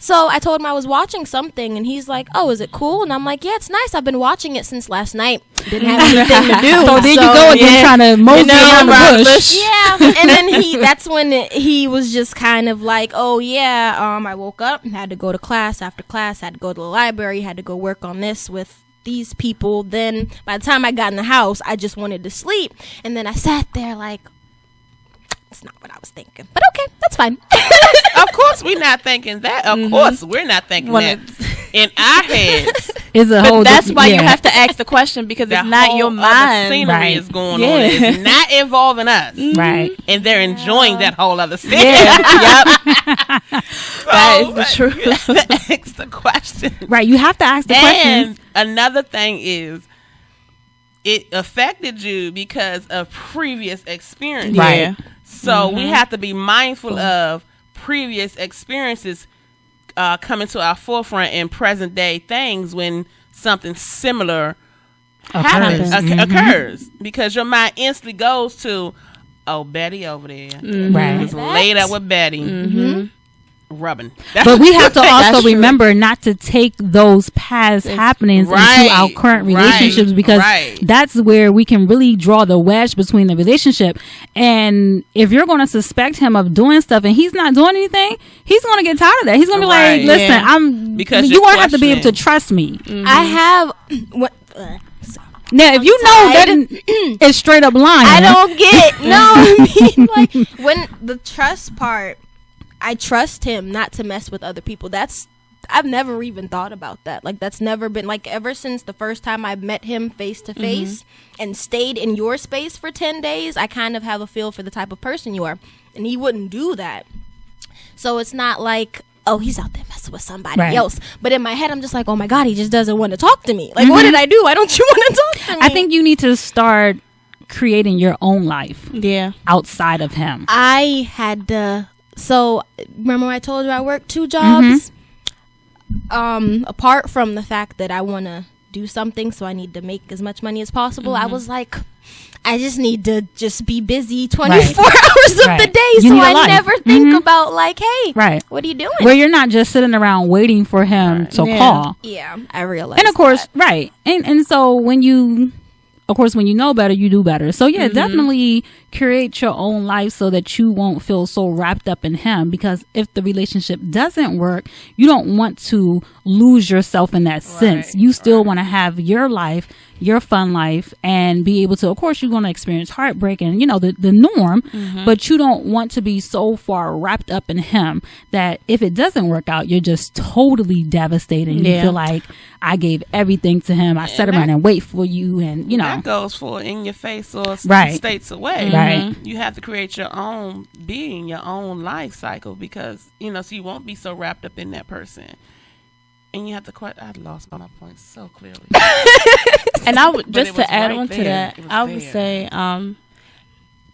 So I told him I was watching something, and he's like, oh, is it cool? And I'm like, yeah, it's nice. I've been watching it since last night. Didn't have anything to do. So there you go again, trying to mosey around the bush. Yeah, and then that's when he was just kind of like, oh yeah, I woke up and had to go to class. After class, had to go to the library, had to go work on this with these people. Then by the time I got in the house, I just wanted to sleep. And then I sat there like, it's not what I was thinking, but okay, that's fine. Of course we're not thinking that. Of course we're not thinking that. In our heads. Is a whole that's why you have to ask the question, because it's not your mind. Scenery is going on. It's not involving us. Right. And they're enjoying that whole other scene. That is the truth. You have to ask the question. Right. You have to ask the questions. And another thing is, it affected you because of previous experience. Right. So we have to be mindful of previous experiences coming to our forefront in present day things when something similar occurs, because your mind instantly goes to, oh, Betty over there, Right, was laid up with Betty, rubbing. But we have to also remember not to take those past happenings into our current relationships, because that's where we can really draw the wedge between the relationship. And if you're going to suspect him of doing stuff and he's not doing anything, he's going to get tired of that. He's going to be like, listen, because you're going to have to be able to trust me. I have Now, if you know that it's straight up lying, I don't get I mean, like, when the trust part, I trust him not to mess with other people. I've never even thought about that. Like, that's never been, like, ever since the first time I met him face to face and stayed in your space for 10 days, I kind of have a feel for the type of person you are. And he wouldn't do that. So it's not like, oh, he's out there messing with somebody else. But in my head, I'm just like, oh my God, he just doesn't want to talk to me. Like, what did I do? Why don't you want to talk to me? I think you need to start creating your own life outside of him. I had to... So, remember I told you I work 2 jobs? Apart from the fact that I want to do something, so I need to make as much money as possible, I was like, I just need to just be busy 24 hours of the day, so I never think about, like, hey, what are you doing? Where you're not just sitting around waiting for him to call. Yeah, I realize. And of course, and so when you... Of course, when you know better, you do better. So, definitely create your own life so that you won't feel so wrapped up in him. Because if the relationship doesn't work, you don't want to lose yourself in that sense. You still want to have your life, your fun life, and be able to, of course, you're going to experience heartbreak and, the norm. But you don't want to be so far wrapped up in him that if it doesn't work out, you're just totally devastated. You feel like, I gave everything to him. I sat around and wait for you, and that goes for in your face or states away. You have to create your own being, your own life cycle, because so you won't be so wrapped up in that person. And you have to I lost my points so clearly. And I would just to add on to that, I would say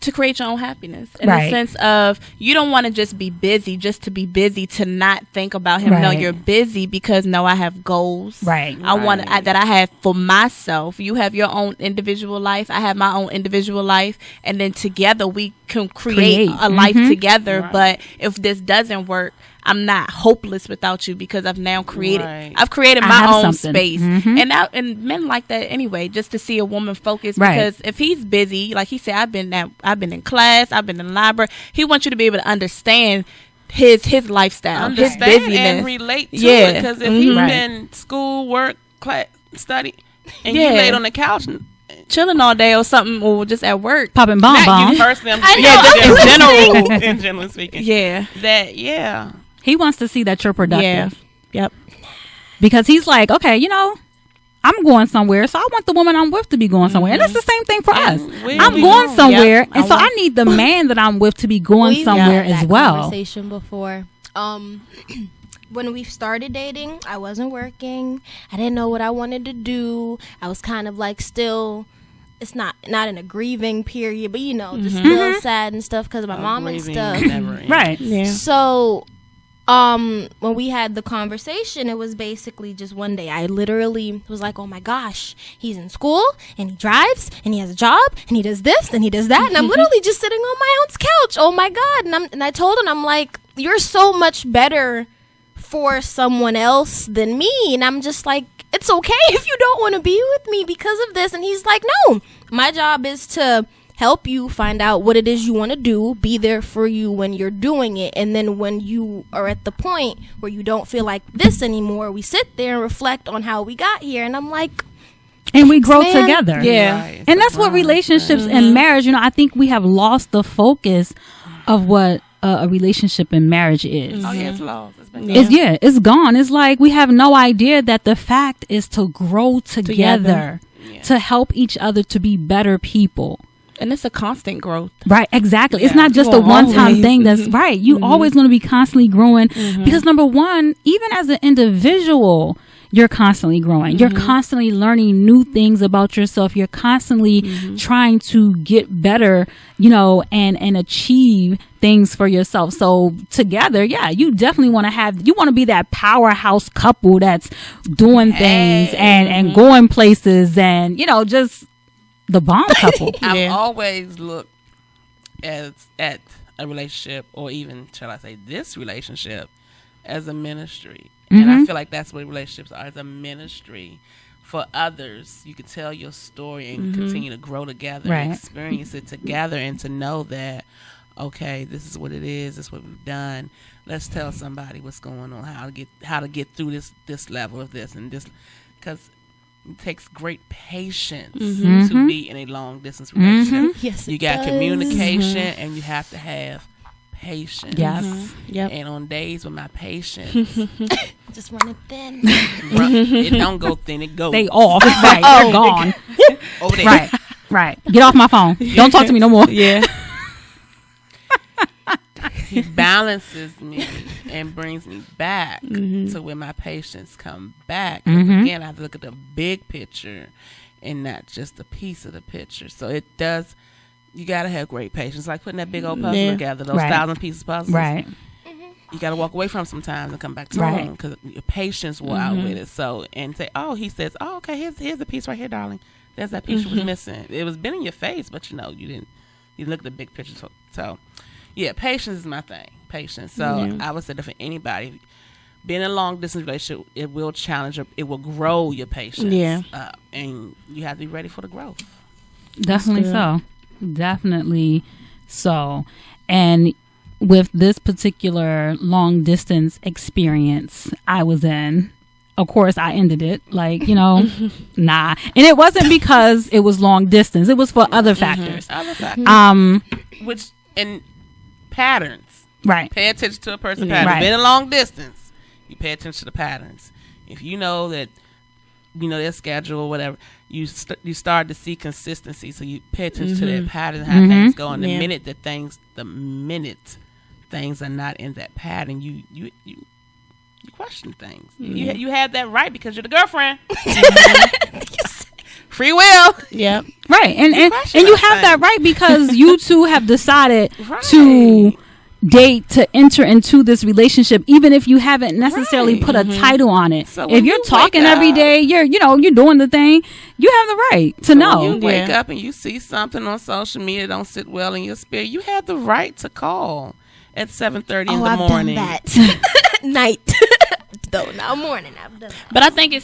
to create your own happiness in the sense of you don't want to just be busy just to be busy, to not think about him. No, you're busy because I have goals. I want that I have for myself. You have your own individual life. I have my own individual life, and then together we can create a life together. But if this doesn't work, I'm not hopeless without you because I've now created. I've created my own space, and men like that anyway. Just to see a woman focus, because if he's busy, like he said, I've been in class, I've been in the library. He wants you to be able to understand his lifestyle, his busyness, and relate to it. Because if he's been school, work, class, study, and you laid on the couch and chilling all day or something, or just at work popping bombs. Not you personally, just in general speaking. He wants to see that you're productive. Yep. Because he's like, okay, I'm going somewhere, so I want the woman I'm with to be going somewhere. And it's the same thing for us. I'm going somewhere, and so I need the man that I'm with to be going somewhere as well. Conversation before. When we started dating, I wasn't working. I didn't know what I wanted to do. I was kind of like still, it's not in a grieving period, but just still sad and stuff because of my mom and stuff. Right. Yeah. So when we had the conversation, it was basically just one day I literally was like, oh my gosh, he's in school and he drives and he has a job and he does this and he does that, and I'm literally just sitting on my aunt's couch. Oh my God. And I told him, I'm like, you're so much better for someone else than me. And I'm just like, it's okay if you don't want to be with me because of this. And he's like, no, my job is to help you find out what it is you want to do, be there for you when you're doing it, and then when you are at the point where you don't feel like this anymore, we sit there and reflect on how we got here. And I'm like, and we grow together. Right. And that's what relationships and marriage, I think we have lost the focus of what a relationship and marriage is. Oh yeah, it's lost. It's gone. It's like we have no idea that the fact is to grow together. To help each other to be better people. And it's a constant growth. Right, exactly. It's not just a one-time thing. That's right. You always going to be constantly growing because number one, even as an individual, you're constantly growing. You're constantly learning new things about yourself. You're constantly trying to get better, and achieve things for yourself. So together, you definitely want to be that powerhouse couple that's doing things and going places and, just the bomb couple. I've always looked at a relationship, or even shall I say this relationship, as a ministry. And I feel like that's what relationships are, as a ministry for others. You can tell your story and continue to grow together and experience it together, and to know that, okay, this is what it is, this is what we've done. Let's tell somebody what's going on, how to get through this level of this and this, because it takes great patience to be in a long distance relationship. Yes, you got communication and you have to have patience. Yes. Yep. And on days when my patience just running thin, it don't go thin, it goes. They off. Right. They're gone. Over there. Right. Get off my phone. Don't talk to me no more. Yeah. He balances me and brings me back to where my patience come back. Again, I have to look at the big picture and not just a piece of the picture. So it does. You gotta have great patience, like putting that big old puzzle together, those 1,000-piece puzzles. Right. You gotta walk away from sometimes and come back to them because your patience will outwit it. So, and say, oh, he says, oh, okay, here's a piece right here, darling. There's that piece you was missing. It was been in your face, but you didn't look at the big picture. So yeah, patience is my thing. Patience. So I would say that for anybody, being in a long distance relationship, it will challenge it will grow your patience. Yeah. And you have to be ready for the growth. Definitely so. Definitely so. And with this particular long distance experience I was in, of course I ended it, like, nah. And it wasn't because it was long distance. It was for other factors. Other factors. Which, in patterns. Right. Pay attention to a person's pattern. Right. Been a long distance, you pay attention to the patterns. If you know that, their schedule or whatever, you start to see consistency. So you pay attention to their pattern and how things go. And the minute things are not in that pattern, you question things. You had that right because you're the girlfriend. free will. Yep. Right. And you have that right because you two have decided to date, to enter into this relationship, even if you haven't necessarily put a title on it. So if you're talking every day, you're doing the thing, you have the right to know. When you wake up and you see something on social media don't sit well in your spirit, you have the right to call at 7:30 in the morning. I've done that. Night. Though now morning I've done that. But I think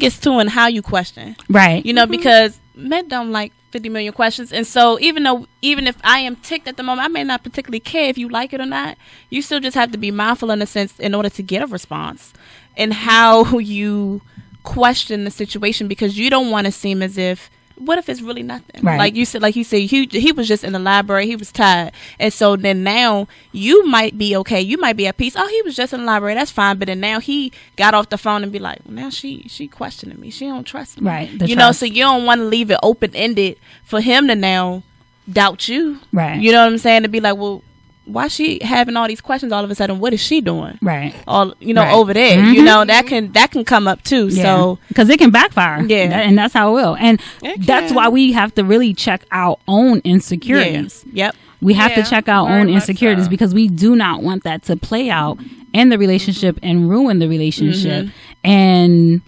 it's too in how you question. Right. Because men don't like 50 million questions, and so even if I am ticked at the moment, I may not particularly care if you like it or not. You still just have to be mindful in a sense in order to get a response and how you question the situation, because you don't want to seem as if, what if it's really nothing? Right. Like you said, he was just in the library, he was tired, and so then now you might be okay, you might be at peace. Oh, he was just in the library, that's fine. But then now he got off the phone and be like, well, now she questioning me, she don't trust me, right? So you don't want to leave it open ended for him to now doubt you, right? You know what I'm saying? To be like, well, why she having all these questions all of a sudden? What is she doing? Right. All over there. Mm-hmm. That can come up too. Yeah. So because it can backfire. Yeah. And that's how it will. And that's why we have to really check our own insecurities. Yeah. Yep. We have to check our own insecurities because we do not want that to play out in the relationship and ruin the relationship. Mm-hmm. And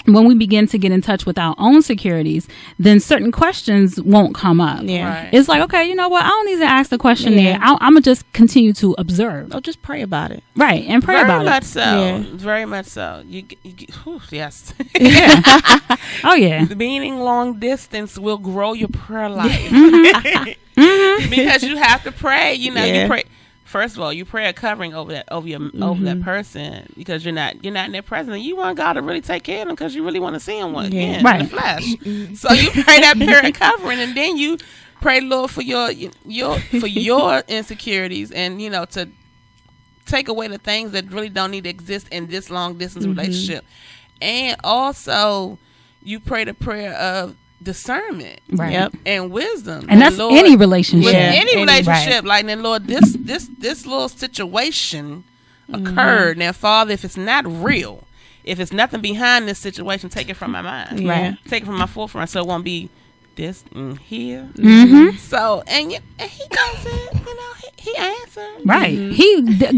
when we begin to get in touch with our own securities, then certain questions won't come up. Yeah. Right. It's like, okay, you know what? I don't need to ask the question there. I'm going to just continue to observe. Oh, just pray about it. Right. And pray about it. Very much so. Yes. Yeah. Oh, yeah. Being long distance will grow your prayer life. Mm-hmm. Because you have to pray. You pray. First of all, you pray a covering over that person, because you're not in their presence. You want God to really take care of them because you really want to see them again in the flesh. So you pray that prayer covering, and then you pray, Lord, for your insecurities, and to take away the things that really don't need to exist in this long distance relationship. And also, you pray the prayer of discernment, right? And wisdom, and that's Lord, any relationship. Any relationship, like, then Lord, this little situation occurred. Now, Father, if it's not real, if it's nothing behind this situation, take it from my mind, right? Take it from my forefront, so it won't be this here. Mm-hmm. So, and he goes in, he answered, right?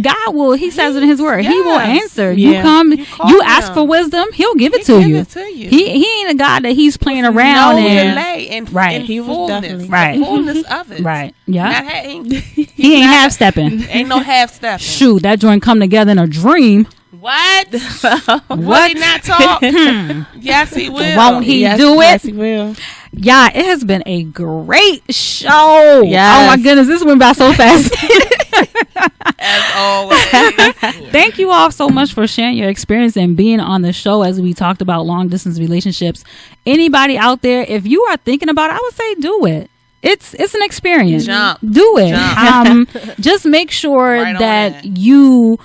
God will. He says it in His word. He will answer. Yeah. You ask for wisdom, He'll give it to you. He ain't a God that He's playing around and delay and right. He was definitely right. The fullness of it. Right. Yeah. He ain't half stepping. Ain't no half stepping. Shoot, that joint come together in a dream. What? Will he not talk? Yes, he will. Won't he do it? Yes, he will. Yeah, it has been a great show. Yes. Oh my goodness, this went by so fast. As always. Thank you all so much for sharing your experience and being on the show as we talked about long distance relationships. Anybody out there, if you are thinking about it, I would say do it. It's an experience. Do it. Just make sure that you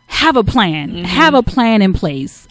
have a plan. Mm-hmm. Have a plan in place.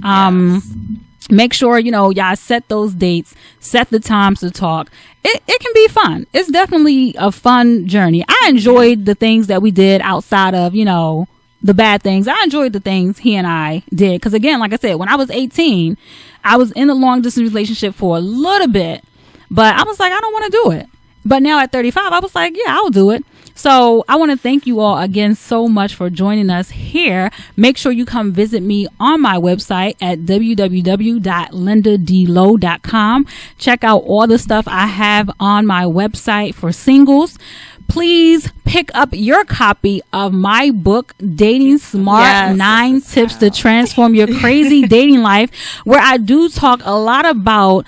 Make sure, y'all set those dates, set the times to talk. It can be fun. It's definitely a fun journey. I enjoyed the things that we did outside of, the bad things. I enjoyed the things he and I did. Because again, like I said, when I was 18, I was in a long distance relationship for a little bit, but I was like, I don't want to do it. But now at 35, I was like, yeah, I'll do it. So I want to thank you all again so much for joining us here. Make sure you come visit me on my website at www.lindadlowe.com. Check out all the stuff I have on my website for singles. Please pick up your copy of my book, Dating Smart, 9 Tips to Transform Your Crazy Dating Life, where I do talk a lot about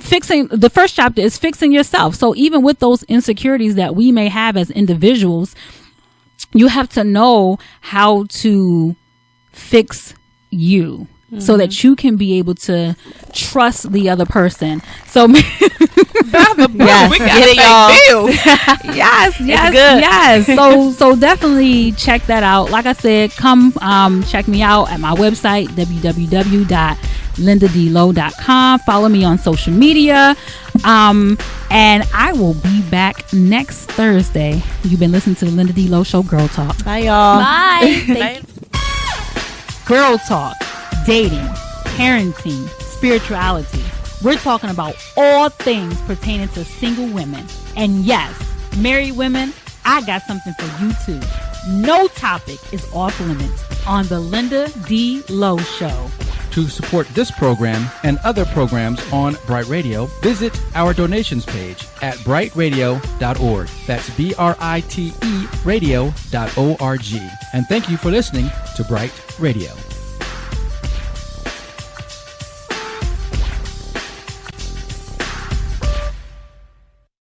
fixing. The first chapter is fixing yourself. So even with those insecurities that we may have as individuals, you have to know how to fix you so that you can be able to trust the other person. So yes. So definitely check that out. Like I said, come check me out at my website, www.lindadlowe.com. Follow me on social media. And I will be back next Thursday. You've been listening to the Linda D. Lowe Show, Girl Talk. Bye, y'all. Bye. Girl Talk, dating, parenting, spirituality, We're talking about all things pertaining to single women. And yes, married women, I got something for you too. No topic is off limits on the Linda D. Lowe Show. To support this program and other programs on Bright Radio, visit our donations page at brightradio.org. That's BRITE radio.org. And thank you for listening to Bright Radio.